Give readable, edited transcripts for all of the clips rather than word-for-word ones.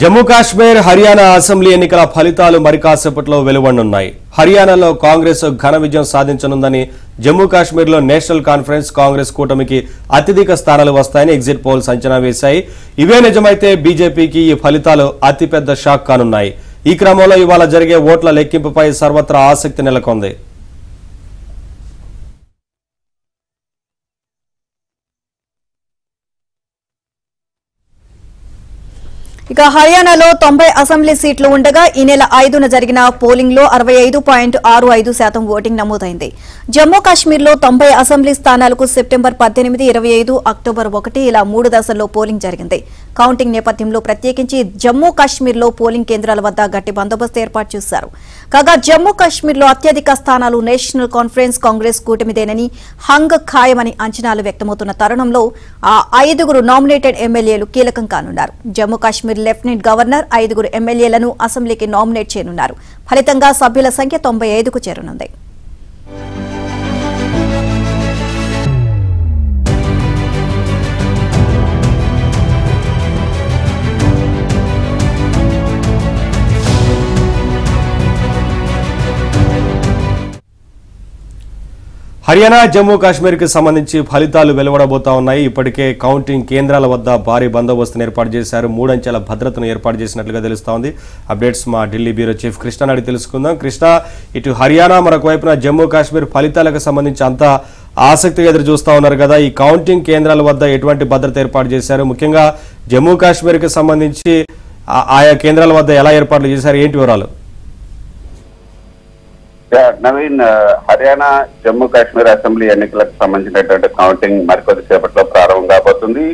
Jammu Kashmir Haryana assembly ఎన్నికల ఫలితాలు మరికాసేపట్లో వెలువడనున్నాయి. హర్యానాలో కాంగ్రెస్ ఘన విజయం సాధించనుందని, జమ్మూ కాశ్మీర్లో నేషనల్ కాన్ఫరెన్స్ కాంగ్రెస్ కూటమికి అత్యధిక స్థానాలు వస్తాయని ఎగ్జిట్ పోల్స్ అంచనా వేశాయి. ఇవే నిజమైతే బీజేపీకి ఈ ఫలితాలు అతిపెద్ద షాక్ కానున్నాయి. ఈ క్రమంలో ఇవాళ జరిగే ఓట్ల లెక్కింపుపై సర్వత్రా ఆసక్తి నెలకొంది. ఇక హర్యానాలో 90 అసెంబ్లీ సీట్లు ఉండగా ఈ నెల 5న జరిగిన పోలింగ్ లో 65.65% ఓటింగ్ నమోదైంది. జమ్మూ కాశ్మీర్లో 90 అసెంబ్లీ స్థానాలకు సెప్టెంబర్ 18, 25, అక్టోబర్ 1 ఇలా 3 దశల్లో పోలింగ్ జరిగింది. కౌంటింగ్ నేపథ్యంలో ప్రత్యేకించి జమ్మూ కాశ్మీర్లో పోలింగ్ కేంద్రాల వద్ద గట్టి బందోబస్తు ఏర్పాటు చేశారు. కాగా జమ్మూ కాశ్మీర్లో అత్యధిక స్థానాలు నేషనల్ కాన్ఫరెన్స్ కాంగ్రెస్ కూటమిదేనని, హంగ్ ఖాయమని అంచనాలు వ్యక్తమవుతున్న తరుణంలో ఆ 5 నామినేటెడ్ ఎమ్మెల్యేలు కీలకం కానున్నారు. జమ్మూ కాశ్మీర్ లెఫ్టినెంట్ గవర్నర్ 5 ఎమ్మెల్యేలను అసెంబ్లీకి నామినేట్ చేయనున్నారు. ఫలితంగా సభ్యుల సంఖ్య 95కు చేరనుంది. హర్యానా, జమ్మూ కాశ్మీర్ కి సంబంధించి ఫలితాలు వెలువడబోతా ఉన్నాయి. ఇప్పటికే కౌంటింగ్ కేంద్రాల వద్ద భారీ బందోబస్తును ఏర్పాటు చేశారు. 3 అంచెల భద్రతను ఏర్పాటు చేసినట్లుగా తెలుస్తోంది. అప్డేట్స్ మా ఢిల్లీ బ్యూరో చీఫ్ కృష్ణ అడిగి తెలుసుకుందాం. కృష్ణ, ఇటు హర్యానా మరొక వైపున జమ్మూ కాశ్మీర్ ఫలితాలకు సంబంధించి అంతా ఆసక్తిగా ఎదురు చూస్తా ఉన్నారు కదా. ఈ కౌంటింగ్ కేంద్రాల వద్ద ఎటువంటి భద్రత ఏర్పాటు చేశారు? ముఖ్యంగా జమ్మూ కాశ్మీర్ కి సంబంధించి ఆయా కేంద్రాల వద్ద ఎలా ఏర్పాట్లు చేశారు? ఏంటి వివరాలు? నవీన్, హర్యానా, జమ్మూ కాశ్మీర్ అసెంబ్లీ ఎన్నికలకు సంబంధించినటువంటి కౌంటింగ్ మరికొద్దిసేపట్లో ప్రారంభం కాబోతుంది.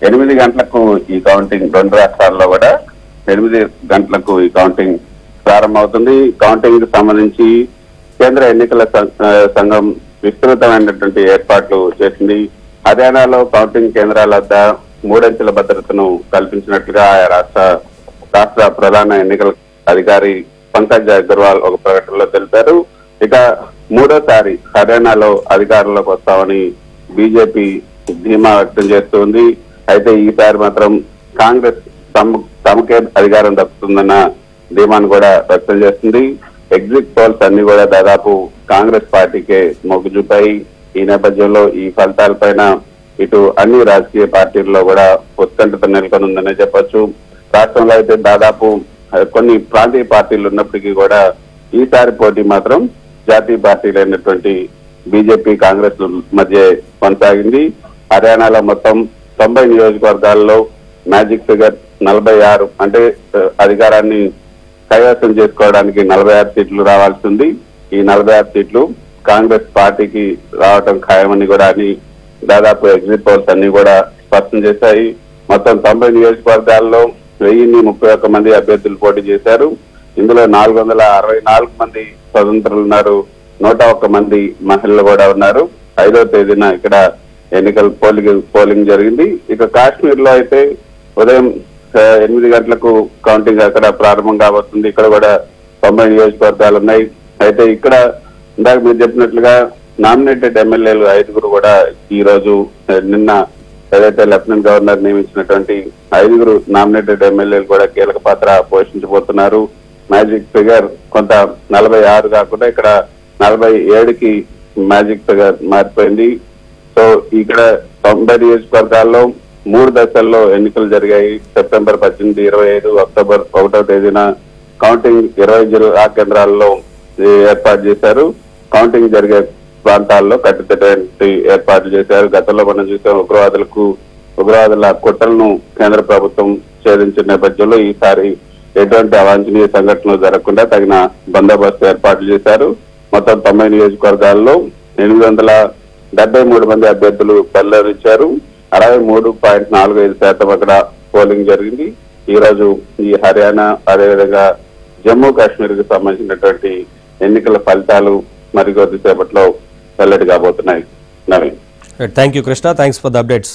8 గంటలకు ఈ కౌంటింగ్, 2 రాష్ట్రాల్లో కూడా 8 గంటలకు ఈ కౌంటింగ్ ప్రారంభమవుతుంది. కౌంటింగ్ కి సంబంధించి కేంద్ర ఎన్నికల సంఘం విస్తృతమైనటువంటి ఏర్పాట్లు చేసింది. హర్యానాలో కౌంటింగ్ కేంద్రాల వద్ద 3 అంచెల భద్రతను కల్పించినట్లుగా రాష్ట్ర ప్రధాన ఎన్నికల అధికారి పంకజ్ అగర్వాల్ ఒక ప్రకటనలో తెలిపారు. ఇక 3వ హర్యానాలో అధికారంలోకి వస్తామని బీజేపీ ధీమా వ్యక్తం చేస్తుంది. అయితే ఈసారి మాత్రం కాంగ్రెస్ తమకే అధికారం దక్కుతుందన్న ధీమాను కూడా వ్యక్తం చేస్తుంది. ఎగ్జిట్ పోల్స్ అన్ని కూడా దాదాపు కాంగ్రెస్ పార్టీకే మొగ్గు చూపాయి. ఈ నేపథ్యంలో ఈ ఫలితాలపైన ఇటు అన్ని రాజకీయ పార్టీల్లో కూడా ఉత్కంఠత నెలకొనుందనే చెప్పొచ్చు. రాష్ట్రంలో అయితే దాదాపు కొన్ని ప్రాంతీయ పార్టీలు ఉన్నప్పటికీ కూడా ఈసారి పోటీ మాత్రం జాతీయ పార్టీలైనటువంటి బీజేపీ, కాంగ్రెస్ మధ్య కొనసాగింది. హర్యానాలో మొత్తం 90 నియోజకవర్గాల్లో మ్యాజిక్ ఫిగర్ 46, అంటే అధికారాన్ని కైవసం చేసుకోవడానికి 46 సీట్లు రావాల్సి ఉంది. ఈ 46 సీట్లు కాంగ్రెస్ పార్టీకి రావటం ఖాయమని కూడా అని దాదాపు ఎగ్జిట్ పోల్స్ అన్ని కూడా స్పష్టం చేశాయి. మొత్తం 90 నియోజకవర్గాల్లో 1031 మంది అభ్యర్థులు పోటీ చేశారు. ఇందులో 464 మంది స్వతంత్రులు ఉన్నారు. 101 మంది మహిళలు కూడా ఉన్నారు. 5వ తేదీన ఇక్కడ ఎన్నికల పోలింగ్ జరిగింది. ఇక కాశ్మీర్ లో అయితే ఉదయం 8 గంటలకు కౌంటింగ్ అక్కడ ప్రారంభం కాబోతుంది. ఇక్కడ కూడా 90 నియోజకవర్గాలు ఉన్నాయి. అయితే ఇక్కడ ఇందాక మీరు చెప్పినట్లుగా నామినేటెడ్ ఎమ్మెల్యేలు 5 కూడా ఈ రోజు, నిన్న ఏదైతే లెఫ్టినెంట్ గవర్నర్ నియమించినటువంటి 5 నామినేటెడ్ ఎమ్మెల్యేలు కూడా కీలక పాత్ర పోషించబోతున్నారు. మ్యాజిక్ ఫిగర్ కొంత 46 కాకుండా ఇక్కడ 47కి మ్యాజిక్ ఫిగర్ మారిపోయింది. సో ఇక్కడ 90 నియోజకవర్గాల్లో 3 దశల్లో ఎన్నికలు జరిగాయి. సెప్టెంబర్ 18, 25, అక్టోబర్ 1వ తేదీన కౌంటింగ్ 20 జిల్లా కేంద్రాల్లో ఏర్పాటు చేశారు. కౌంటింగ్ జరిగే ప్రాంతాల్లో కట్టుదిట్టమైన ఏర్పాట్లు చేశారు. గతంలో మనం చూసాం, ఉగ్రవాదుల కుట్రలను కేంద్ర ప్రభుత్వం ఛేదించిన నేపథ్యంలో ఈసారి ఎటువంటి అవాంఛనీయ సంఘటనలు జరగకుండా తగిన బందోబస్తు ఏర్పాట్లు చేశారు. మొత్తం 90 నియోజకవర్గాల్లో 873 మంది అభ్యర్థులు బరిలోనిచ్చారు. 63.45% అక్కడ పోలింగ్ జరిగింది. ఈ రోజు ఈ హర్యానా, అదేవిధంగా జమ్మూ కాశ్మీర్ కి సంబంధించినటువంటి ఎన్నికల ఫలితాలు మరికొద్దిసేపట్లో వెల్లడి కాబోతున్నాయి. Naveen, thank you Krishna, thanks for the updates.